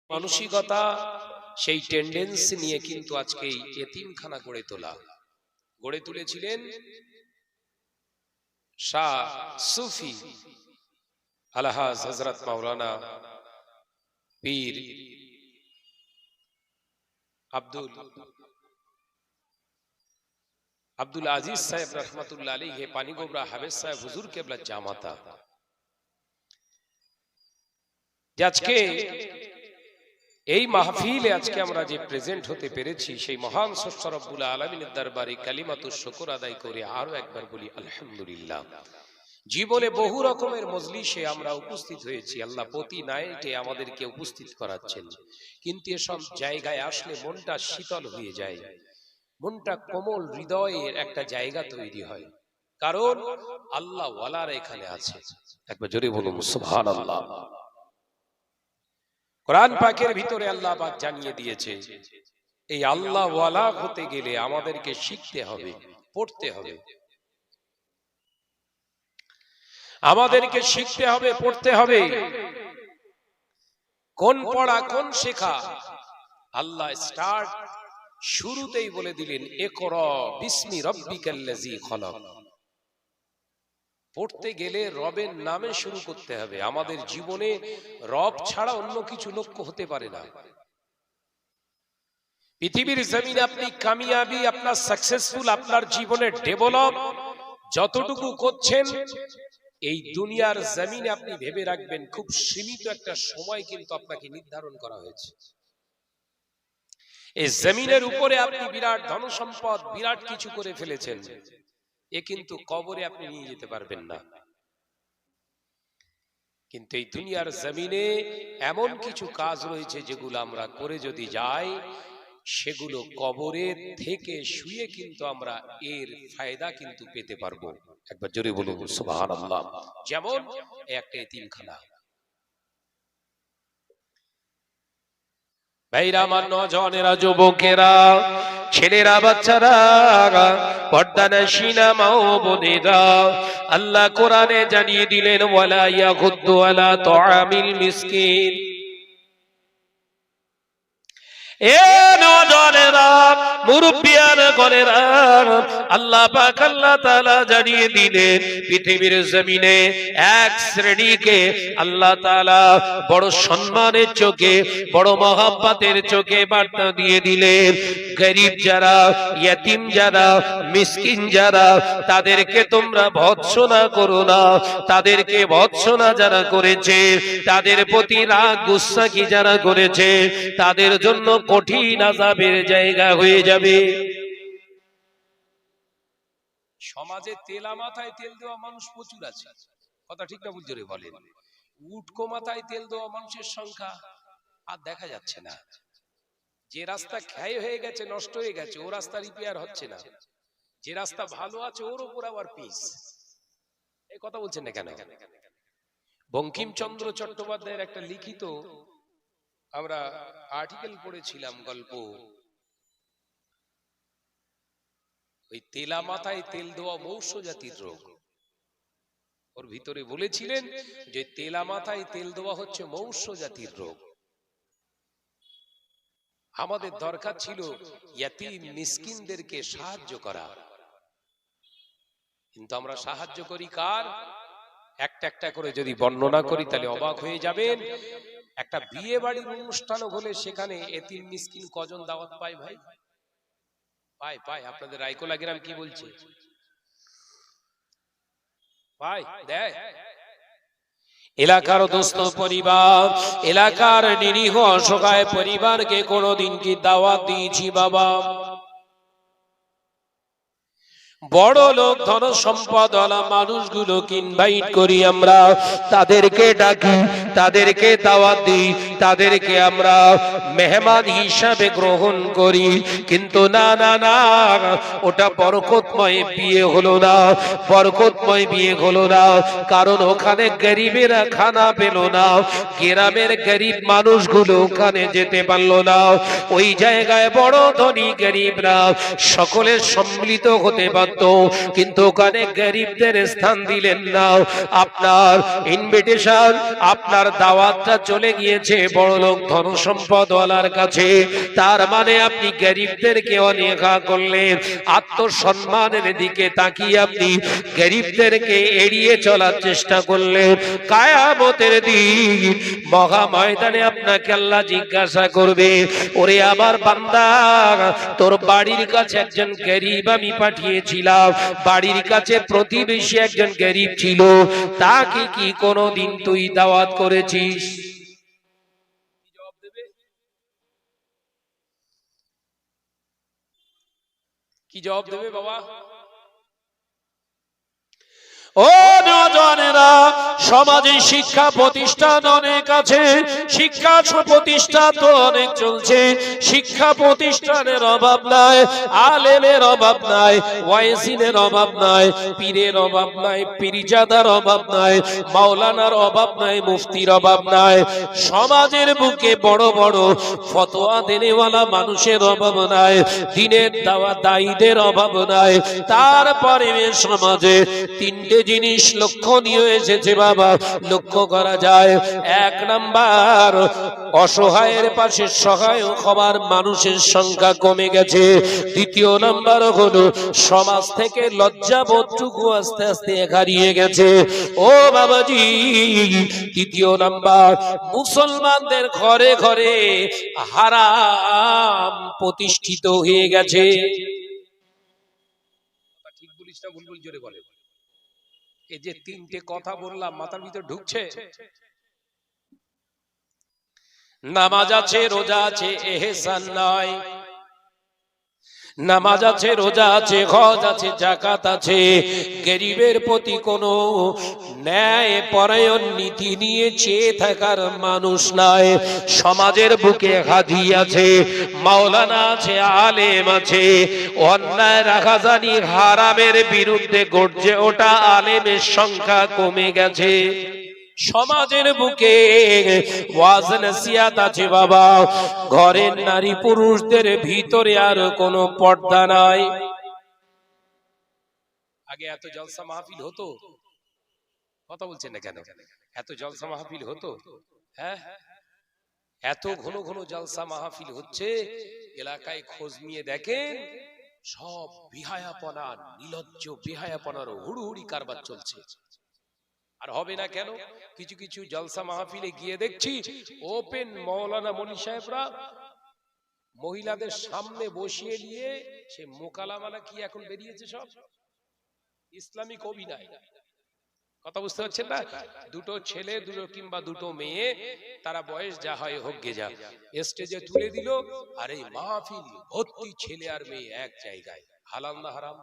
মানসিকতা, সেই টেন্ডেন্সি নিয়ে কিন্তু আজকে এই এতিমখানা গড়ে তুলেছিলেন শাহ সুফি আলহাজ হযরত মাওলানা পীর আব্দুল আজিজ সাহেব রহমাতুল্লাহ আলাইহি পানিগোবরা হাফেজ সাহেব হুজুর কেবলা জামাতা। আজকে এই মাহফিলে আজকে আমরা যে প্রেজেন্ট হতে পেরেছি, সেই মহান স্রষ্টা রব্বুল আলামিনের দরবারে কালিমাতুশ শুকর আদায় করে আরো একবার বলি আলহামদুলিল্লাহ। জীবনে বহু রকমের মজলিসে আমরা উপস্থিত হয়েছি, আল্লাহ প্রতি নাইটে আমাদেরকে উপস্থিত করাচ্ছেন, কিন্তু এসব জায়গায় আসলে মনটা শীতল হয়ে যায়, মনটা কোমল হৃদয়ের একটা জায়গা তৈরি হয়, কারণ আল্লাহ ওয়ালারা এখানে আছে। একবার জোরে বলুন সুবহানাল্লাহ। কোরআন পাকের ভিতরে আল্লাহ পাক জানিয়ে দিয়েছে, এই আল্লাহ ওয়ালা হতে গেলে আমাদেরকে শিখতে হবে, পড়তে হবে, আমাদেরকে শিখতে হবে, পড়তে হবে। কোন পড়া কোন শেখা? আল্লাহ স্টার্ট শুরুতেই বলে দিলেন ইকরা বিসমি রাব্বিকাল্লাযী খলাক। পড়তে গেলে রবের নামে শুরু করতে হবে। আমাদের জীবনে রব ছাড়া অন্য কিছু লক্ষ্য হতে পারে না। পৃথিবীর জমিনে আপনি কামিয়াবি, আপনার সাকসেসফুল, আপনার জীবনে ডেভেলপ যতটুকু করছেন, এই দুনিয়ার জমিনে আপনি ভেবে রাখবেন খুব সীমিত একটা সময় কিন্তু আপনাকে নির্ধারণ করা হয়েছে। এই জমিনের উপরে আপনি বিরাট ধন সম্পদ, বিরাট কিছু করে ফেলেছেন, এ কিন্তু কবরে আপনি নিয়ে যেতে পারবেন না। কিন্তু এই দুনিয়ার জমিনে এমন কিছু কাজ রয়েছে যেগুলো আমরা করে যদি যাই, সেগুলো কবরে থেকে শুয়ে কিন্তু আমরা এর ফায়দা কিন্তু পেতে পারবো। একবার জোরে বলুন সুবহানাল্লাহ। যেমন একটা এতিমখানা, ভাইরা আমার, নওজওয়ানেরা, যুবকেরা, ছেলেরা, বাচ্চারা, পর্দানশীনা মা ও বোনেরা, আল্লাহ কোরআনে জানিয়ে দিলেন ওয়ালা ইয়াগুদ্দু আলা তুআমিল মিসকিন। এ নওজওয়ানেরা, মুরব্বিয়ানা গণেরা, আল্লাহ পাক আল্লাহ তাআলা জানিয়ে দিলেন পৃথিবীর জমিনে এক শ্রেণীকে আল্লাহ তাআলা বড় সম্মানের চোখে, বড় মহব্বতের চোখে বার্তা দিয়ে দিলেন। গরীব যারা, ইয়তীম যারা, মিসকিন যারা, তাদেরকে তোমরা ভৎসনা করো না। তাদেরকে ভৎসনা যারা করেছে, তাদের প্রতি রাগ গুসা কি যারা করেছে, তাদের জন্য কঠিন আযাবের জায়গা হয়ে যাবে। সমাজে তেলা মাথায় তেল দেওয়া মানুষ প্রচুর আছে, কথা ঠিক না ভুল জোরে বলেন? উটকো মাথায় তেল দেওয়া মানুষের সংখ্যা আর দেখা যাচ্ছে না। যে রাস্তা ক্ষয় হয়ে গেছে, নষ্ট হয়ে গেছে, ও রাস্তা রিপেয়ার হচ্ছে না। যে রাস্তা ভালো আছে ওর উপর আবার পিস। এই কথা বলছেন না কেন? বঙ্কিমচন্দ্র চট্টোপাধ্যায়ের একটা লিখিত আমরা আর্টিকেল পড়েছিলাম, গল্প, ওই তেলা মাথায় তেল দেওয়া মৌস জাতির রোগ। ওর ভিতরে বলেছিলেন যে তেলা মাথায় তেল দেওয়া হচ্ছে মৌস জাতির রোগ। আমাদের দরকার ছিল ইয়তীম মিসকিনদেরকে সাহায্য করা, কিন্তু আমরা সাহায্য করি কার? একটা একটা করে যদি বর্ণনা করি তাহলে অবাক হয়ে যাবেন। একটা বিয়ে বাড়ির অনুষ্ঠান হলে সেখানে এতিম মিসকিন কজন দাওয়াত পায় ভাই? পায়। আপনাদের রায়কোলা গ্রাম কি বলছে? পায়, দেয়। এলাকার দোস্ত পরিবার, এলাকার নিরীহ অসহায় পরিবারকে কোনোদিন কি দাওয়াত দিয়েছি বাবা? বড় লোক, ধন সম্পদওয়ালা মানুষগুলোকে ইনভাইট করি আমরা, তাদেরকে ডাকি, তাদেরকে দাওয়াত দিই, তাদেরকে আমরা মেহমান হিসাবে গ্রহণ করি। কিন্তু না না না, ওটা বরকতময় বিয়ে হলো না, বরকতময় বিয়ে হলো না। কারণ ওখানে গরিবেরা খানা পেল না, গ্রামের গরিব মানুষগুলো ওখানে যেতে পারলো না। ওই জায়গায় বড় ধনী গরিবরা সকলে সম্মিলিত হতে পারত পারত, কিন্তু ওখানে গরিবদের স্থান দিলেন না। আপনার ইনভিটেশন, আপনার দাওয়াতটা চলে গিয়েছে বড়লোক ধন সম্পদওয়ালার কাছে। তার মানে আপনি গরিবদেরকে অনীহা করলেন। আত্মসম্মানের দিকে তাকিয়ে আপনি গরিবদেরকে এড়িয়ে চলার চেষ্টা করলেন। কিয়ামতের দিন মহা ময়দানে আপনাকে আল্লাহ জিজ্ঞাসা করবে, ওরে আমার বান্দা, তোর বাড়ির কাছে একজন গরিব আমি পাঠিয়েছিলাম, বাড়ির কাছে প্রতিবেশী একজন গরিব ছিল, তাকে কি কোনোদিন তুই দাওয়াত করেছিস? কি জবাব দেবে বাবা? ও নওজওয়ানেরা, সমাজে শিক্ষা প্রতিষ্ঠান অনেক আছে, শিক্ষা প্রতিষ্ঠান তো অনেক চলছে, শিক্ষা প্রতিষ্ঠানের অভাব নাই, আলেমের অভাব নাই, ওয়াইজিনের অভাব নাই, পীরের অভাব নাই, পীরজাদার অভাব নাই, মাওলানার অভাব নাই, মুফতির অভাব নাই। সমাজের বুকে বড় বড় ফতোয়া দেনেওয়ালা মানুষের অভাব নাই, দ্বীনের দায়ীদের অভাব নাই। তারপরে সমাজে তিনটে জিনিস লক্ষণীয় এসেছে বাবা, লক্ষ্য করা যায়। এক নাম্বার, অসহায়ের পাশে সহায়ক হবার মানুষের সংখ্যা কমে গেছে। দ্বিতীয় নাম্বার হলো সমাজ থেকে লজ্জাবোধটুকু আস্তে আস্তে হারিয়ে গেছে। ও বাবাজি, তৃতীয় নাম্বার, মুসলমানদের ঘরে ঘরে হারাম প্রতিষ্ঠিত হয়ে গেছে। ঠিক বলিস না, ভুল জোরে বলে। এই যে তিনটে কথা বললাম, মাথার ভিতর ঢুকছে? নামাজ আছে, রোজা আছে, এহসান নাই। নামাজ আছে, রোজা আছে, হজ আছে, যাকাত আছে, গরিবের প্রতি কোনো ন্যায় পরায়ণ নীতি নিয়ে চেয়ে থাকার মানুষ নাই। সমাজের বুকে হাদি আছে, মাওলানা আছে, আলেম আছে, অন্যায় রাখাজানি হারামের বিরুদ্ধে গর্জে ওঠা আলেমের সংখ্যা কমে গেছে। সমাজের বুকে ওয়াজ নসিহত আছে বাবা, ঘরের নারী পুরুষদের ভিতরে আর কোনো পর্দা নাই। আগে এত জলসা মাহফিল হতো? কথা বলছেন না কেন? এত জলসা মাহফিল হতো? হ্যাঁ, এত ঘন ঘন জলসা মাহফিল হচ্ছে, এলাকায় খোঁজ নিয়ে দেখেন সব বিহায়াপনা, নিলজ্জ বিহায়াপনার হুড়ুহুড়ি কারবার চলছে। আর হবে না কেন? কিছু কিছু জলসা মাহফিলে গিয়ে দেখছি ওপেন মাওলানা মনি সাহেবরা মহিলাদের সামনে বসিয়ে নিয়ে সে মোকালামালা কি এখন বেরিয়েছে সব ইসলামিক অভিনয়। কথা বুঝতে পারছেন না? দুটো ছেলে, দুটো কিংবা দুটো মেয়ে, তারা বয়স যা হয় হোক গে যা, স্টেজে তুলে দিল, আর এই মাহফিল ভর্তি ছেলে আর মেয়ে এক জায়গায়। হালাল না হারাম?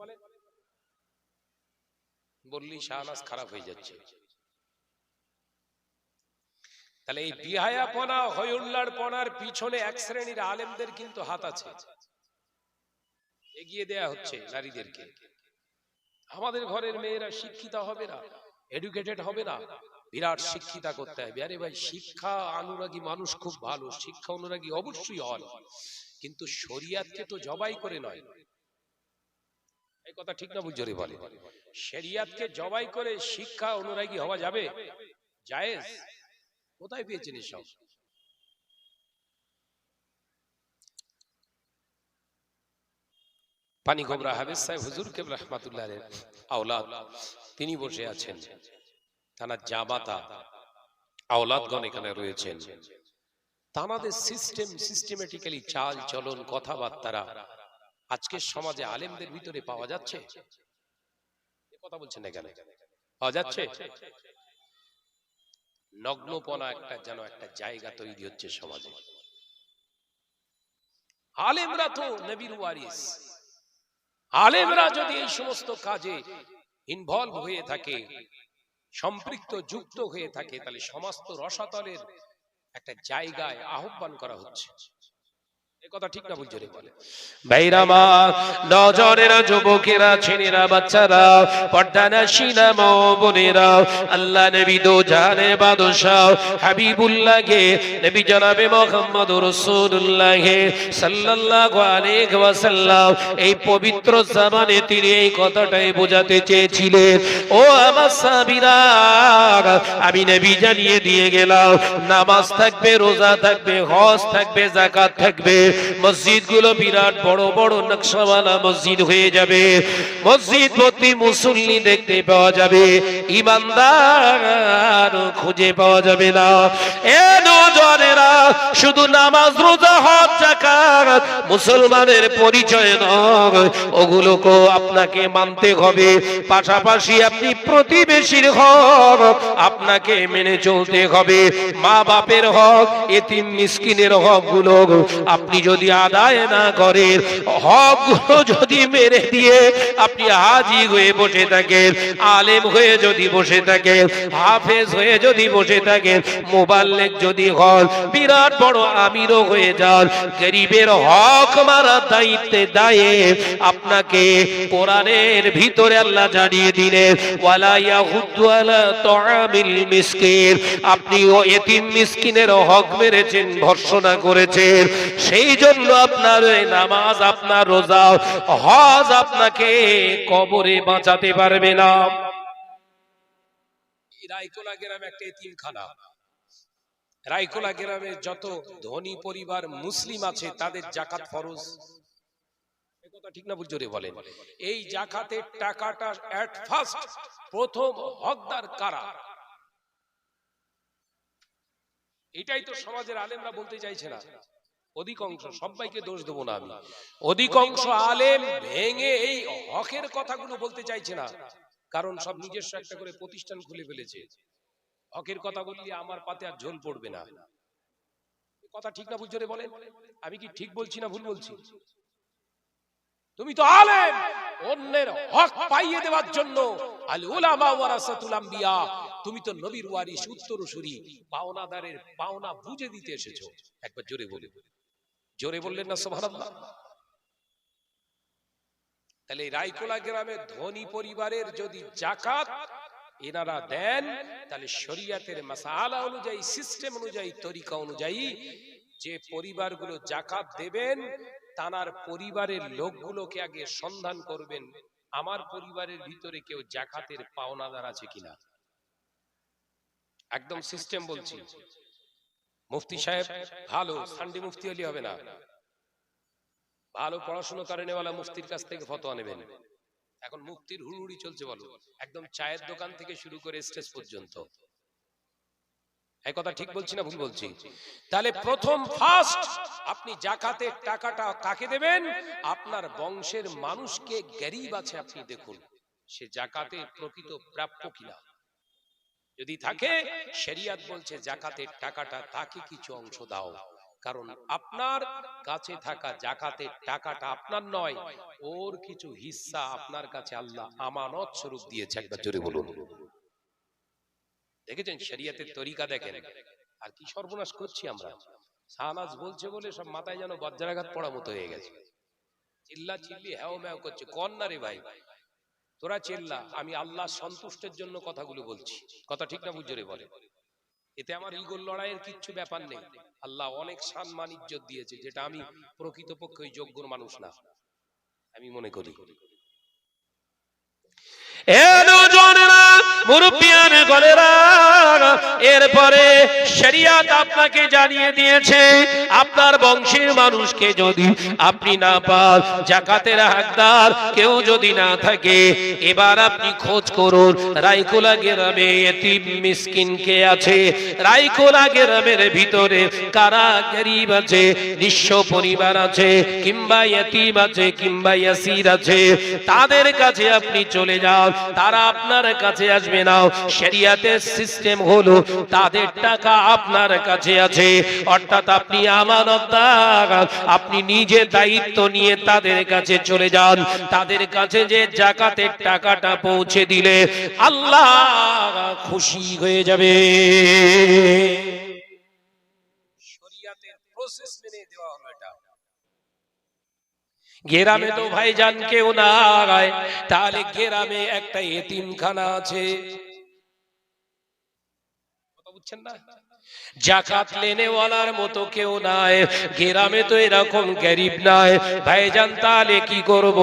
বলে বললি শাহনাজ খারাপ হয়ে যাচ্ছে। তাহলে এই বিহায়াপনা, হইহুল্লাড়পনার পিছনে এক শ্রেণীর আলেমদের কিন্তু হাত আছে। এগিয়ে দেয়া হচ্ছে নারীদেরকে। আমাদের ঘরের মেয়েরা শিক্ষিত হবে না, এডুকেটেড হবে না, বিরাট শিক্ষিতা করতে হবে। আরে ভাই, শিক্ষা অনুরাগী মানুষ খুব ভালো, শিক্ষা অনুরাগী অবশ্যই হন, কিন্তু শরিয়াতকে তো জবাই করে নয়। এই কথা ঠিক না ভুল জোরে বলে? শরিয়াতকে জবাই করে শিক্ষা অনুরাগী হওয়া যাবে? জায়েজ? কোথায় পেয়েছেন এসব? পানি গোবরা হাফেজ সাহেব হুজুর কেবলা রাহমাতুল্লাহ আলাইহি আওলাদ, তিনি বসে আছেন, তার জামাতা আওলাদগণ এখানে রয়েছেন। তাদের সিস্টেমেটিক্যালি চাল চলন, কথাবার্তা আজকের সমাজে আলেমদের ভিতরে পাওয়া যাচ্ছে? কথা বলছেন না কেন? পাওয়া যাচ্ছে? নগ্নপনা একটা যেন একটা জায়গা তৈরি হচ্ছে সমাজে। আলেমরা তো নবীর ওয়ারিস। আলেমরা যদি এই সমস্ত কাজে ইনভলভ হয়ে থাকে, সম্পৃক্ত যুক্ত হয়ে থাকে, তাহলে সমস্ত রসাতলের একটা জায়গায় আহ্বান করা হচ্ছে। কথা ঠিক না বুঝে বলে ভাইরা মা, নজরেরা, যুবকেরা, ছেলেরা, বাচ্চারা, পর্দানাশীনা মা বোনেরা, আল্লাহ নবী দো জানে বাদশাহ হাবিবুল্লাহকে নবী জনাবে মুহাম্মদুর রাসূলুল্লাহ সাল্লাল্লাহু আলাইহি ওয়াসাল্লাম এই পবিত্র জামানে তিনি এই কথাটাই বোঝাতে চেয়েছিলেন। ও আমার সাহাবীরা, আমি নবী জানিয়ে দিয়ে গেলাম, নামাজ থাকবে, রোজা থাকবে, হজ থাকবে, যাকাত থাকবে, মসজিদগুলো বিরাট বড় বড় নকশাওয়ালা মসজিদ হয়ে যাবে, মসজিদ ভর্তি মুসল্লি দেখতে পাওয়া যাবে, ইমানদার খুঁজে পাওয়া যাবে না। এ নওজোয়ানেরা, শুধু নামাজ, রোজা, হজ, যাকাত মুসলমানের পরিচয় নয়, ওগুলোকে আপনাকে মানতে হবে। পাশাপাশি আপনি প্রতিবেশীর হক আপনাকে মেনে চলতে হবে। মা বাপের হক, এতিম মিসকিনের হক গুলো আপনি যদি আদায় না করেন, হক গুলো যদি মেরে দিয়ে আপনি হাজি হয়ে বসে থাকেন, আলেম হয়ে যদি বসে থাকেন, হাফেজ হয়ে যদি বসে থাকেন, মুবাল্লিগ যদি হন, বিরাট বড় আমিরও হয়ে যান, গরিবের হক মারা দায়িত্বে দায়ে আপনাকে কোরআনের ভিতরে আল্লাহ জানিয়ে দিলেন, ওয়ালা ইয়াহুদ্দু আলা তুআমিল মিসকিন, আপনি ও এতিম মিসকিনের হক মেরেছেন, ভর্ৎসনা করেছেন। সেই জন্য আপনার নামাজ, আপনার রোজা, হজ আপনাকে কবরে বাঁচাতে পারবে না। রায়কোলা গ্রামে একটা এতিমখানা, রায়কোলা গ্রামে যত ধনী পরিবার মুসলিম আছে তাদের যাকাত ফরজ। কথা ঠিক না বুঝে বলেন? এই যাকাতের টাকাটা এট ফার্স্ট প্রথম হকদার কারা? এটাই তো সমাজের আলেমরা বলতে চাইছে না। অধিকাংশ, সবাইকে দোষ দেব না আমি, অধিকাংশ আলেম ভেঙে এই হকের কথাগুলো বলতে চাইছে না, কারণ সব নিজস্ব একটা করে প্রতিষ্ঠান খুলে ফেলেছে। হকের কথা বললে আমার পাতে আর ঝোল পড়বে না। কথা ঠিক না বুঝে বলেন? আমি কি ঠিক বলছি না ভুল বলছি? তুমি তো আলেম, অন্যের হক পাইয়ে দেওয়ার জন্য, আল উলামা ওয়ারাসাতুল আম্বিয়া, তুমি তো নবীর ওয়ারিস, উত্তরসূরি, পাওনাদারের পাওনা বুঝে দিতে এসেছো। একবার জোরে বলে, জোরে বললেন না সুবহানাল্লাহ? তাহলে রায়কোলা গ্রামের ধনী পরিবারের যদি যাকাত এনারা দেন, তাহলে শরীয়তের মাসআলা অনুযায়ী, সিস্টেম অনুযায়ী, তরিকা অনুযায়ী যে পরিবারগুলো যাকাত দেবেন, তানার পরিবারের লোকগুলোকে আগে সন্ধান করবেন, আমার পরিবারের ভিতরে কেউ যাকাতের পাওনাদার আছে কিনা। একদম সিস্টেম বলছি। মুফতি সাহেব ভালো, সানডে মুফতি হলে হবে না, ভালো পড়াশোনা করে নেওয়ালা মুফতির কাছ থেকে ফতোয়া নেবেন। এখন মুফতির হুড়ুড়ি চলছে, বলো, একদম চায়ের দোকান থেকে শুরু করে স্টেজ পর্যন্ত। এই কথা ঠিক বলছি না ভুল বলছি? তাহলে প্রথম ফার্স্ট আপনি যাকাতের টাকাটা কাকে দেবেন? আপনার বংশের মানুষকে, গরিব আছে আপনি দেখুন সে যাকাতের প্রকৃত প্রাপ্য কিনা। যদি থাকে, শরীয়ত বলছে যাকাতের টাকাটা তাকে কিছু অংশ দাও, কারণ আপনার কাছে থাকা যাকাতের টাকাটা আপনার নয়, ওর কিছু হিস্সা আপনার কাছে আল্লাহ আমানত স্বরূপ দিয়েছে। একবার জোরে বলুন। দেখেছেন শরীয়তের তরিকা? দেখেন আর কি সর্বনাশ করছি আমরা। শাহনাজ বলছে বলে সব মাথায় যেন বজ্রাঘাত পড়া মতো হয়ে গেছে, চিল্লা চিল্লি হ্যাও ম্যাও করছে। কন না রে ভাই, তোরা চিল্লা, আমি আল্লাহ সন্তুষ্টের জন্য কথাগুলো বলছি। কথা ঠিক না বুঝে বলে? এতে আমার ইগোর লড়াইয়ের কিচ্ছু ব্যাপার নেই। আল্লাহ অনেক সম্মান ইজ্জত দিয়েছে, যেটা আমি প্রকৃতপক্ষে যোগ্য মানুষ না, আমি মনে করি। এরপরে শরীয়ত আপনাকে জানিয়ে দিয়েছে, আপনার বংশের মানুষকে যদি আপনি না পান, যাকাতের হকদার কেউ যদি না থাকে, এবার আপনি খোঁজ করুন রায়কোলা গ্রামে এতিম মিসকিন কে আছে, রায়কোলা গ্রামের ভিতরে কারা গরিব আছে, নিঃস্ব পরিবার আছে, কিংবা এতিম আছে, কিংবা ইয়াসির আছে, তাদের কাছে আপনি চলে যান, তারা আপনার কাছে আসবে না। শরীয়তের সিস্টেম হলো তাদের টাকা আপনার কাছে আছে, অর্থাৎ আপনি আমানতদার, আপনি নিজে দায়িত্ব নিয়ে তাদের কাছে চলে যান, তাদের কাছে যে যাকাতের টাকাটা পৌঁছে দিলে আল্লাহ খুশি হয়ে যাবে। শরীয়তের প্রসেস মেনে দেওয়া হলো এটা। গ্রামে তো ভাইজান কেউ নাই, তাহলে গ্রামে একটা এতিমখানা আছে, কথা বুঝছেন না? জাকাত লেনেওয়ালার মতো কেউ নাই, গ্রামে তো এরকম গরিব নাই ভাইজান, তাহলে কি করব?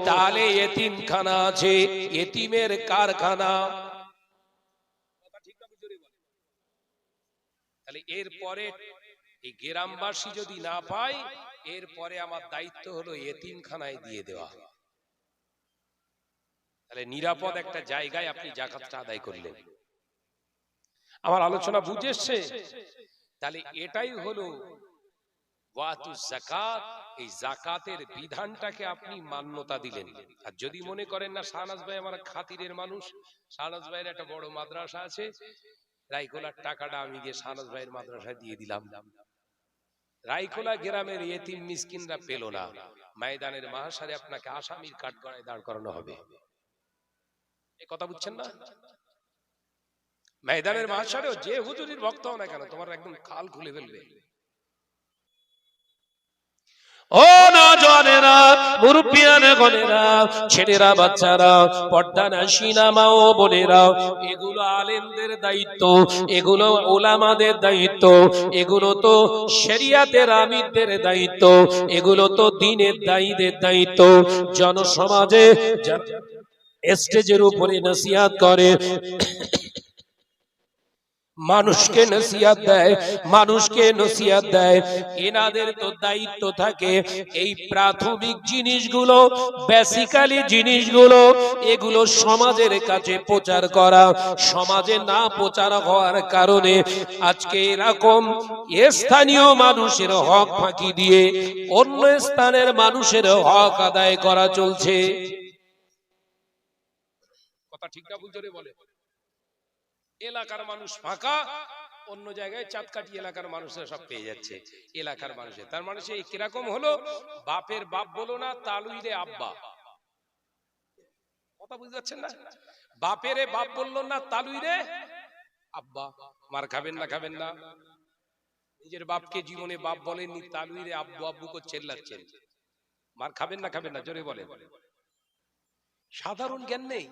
তাহলে এতিমখানা আছে, এতিমের কারখানা। তাহলে এরপরে এই গ্রামবাসী যদি না পায়, এরপরে আমার দায়িত্ব হলো এতিমখানায় দিয়ে দেওয়া। তাহলে নিরাপদ একটা জায়গায় আপনি জাকাতটা আদায় করলেন। আমার আলোচনা বুঝেছে? তাহলে এটাই হলো ওয়াতুজ যাকাত। এই যাকাতের বিধানটাকে আপনি মান্যতা দিলেন। আর যদি মনে করেন না শাহনাজ ভাই আমার খাতিরের মানুষ, শাহনাজ ভাইয়ের একটা বড় মাদ্রাসা আছে, রাইকোলার টাকাটা আমি গিয়ে শাহনাজ ভাইয়ের মাদ্রাসায় দিয়ে দিলাম, রাইকোলা গ্রামের এতিম মিসকিনরা পেল না, ময়দানের মাহশারে আপনাকে আসামির কাঠগড়ায় দাঁড় করানো হবে। এই কথা বুঝছেন না? ময়দানের মাহশারেও যে হুজুরির ভক্ত হও না কেন, তোমার একদম খাল খুলে ফেলবে। ও নওজওয়ানেরা, মুরব্বিয়ানে গনেরা, ছেলেরা, বাচ্চারা, পর্দানাশিনা মা ও বোনেরা, এগুলো আলেমদের দায়িত্ব, এগুলো উলামাদের দায়িত্ব, এগুলো তো শরিয়াতের আমিরদের দায়িত্ব, এগুলো তো দ্বীনের দায়ীদের দায়িত্ব। জনসমাজে স্টেজের উপরে নসিহত করে, মানুষকে নসিহত দেয়, মানুষকে নসিহত দেয়, এনাদের তো দায়িত্ব থাকে এই প্রাথমিক জিনিসগুলো, বেসিক্যালি জিনিসগুলো, এগুলো সমাজের কাছে প্রচার করা। সমাজে না প্রচার হওয়ার কারণে আজকে এরকম স্থানীয় মানুষের হক ফাঁকি দিয়ে অন্য স্থানের মানুষের হক আদায় করা চলছে। কথা ঠিক না ভুল জোরে বলে? এলাকার মানুষ ফাঁকা, অন্য জায়গায় চাঁদকাঠি এলাকার মানুষরা সব পেয়ে যাচ্ছে। এলাকার মানুষের, তার মানে সে কিরকম হলো? বাপের বাপ বলো না, তালুই রে আব্বা। কথা বুঝতে পারছেন না? বাপেরে বাপ বললো না, তালুই রে আব্বা। মার খাবেন না, খাবেন না? নিজের বাপকে জীবনে বাপ বলেননি, তালুই রে আব্বু আব্বু করে চেল্লাচ্ছেন। মার খাবেন না, খাবেন না? জোরে বলেন। সাধারণ জ্ঞান নেই।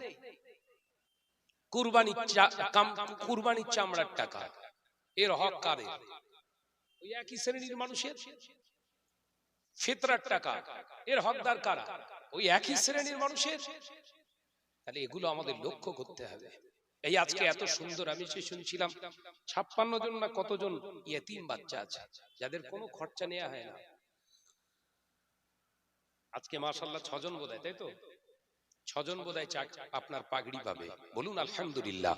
কুরবানির চামড়ার টাকা, এর হক কাদের? ওই একই শ্রেণীর মানুষের। ফিতরার টাকা, এর হকদার কারা? ওই একই শ্রেণীর মানুষের। তাহলে এগুলো আমাদের লক্ষ্য করতে হবে। এই আজকে এত সুন্দর, আমি সে শুনছিলাম 56 জন না কতজন ইয়েতিম বাচ্চা আছে যাদের কোনো খরচা নেওয়া হয় না। আজকে মাশাআল্লাহ 6 জন বোধহয়, তাই তো? 6 জন বোধহয় আপনার পাগড়ি পাবে, বলুন আলহামদুলিল্লাহ।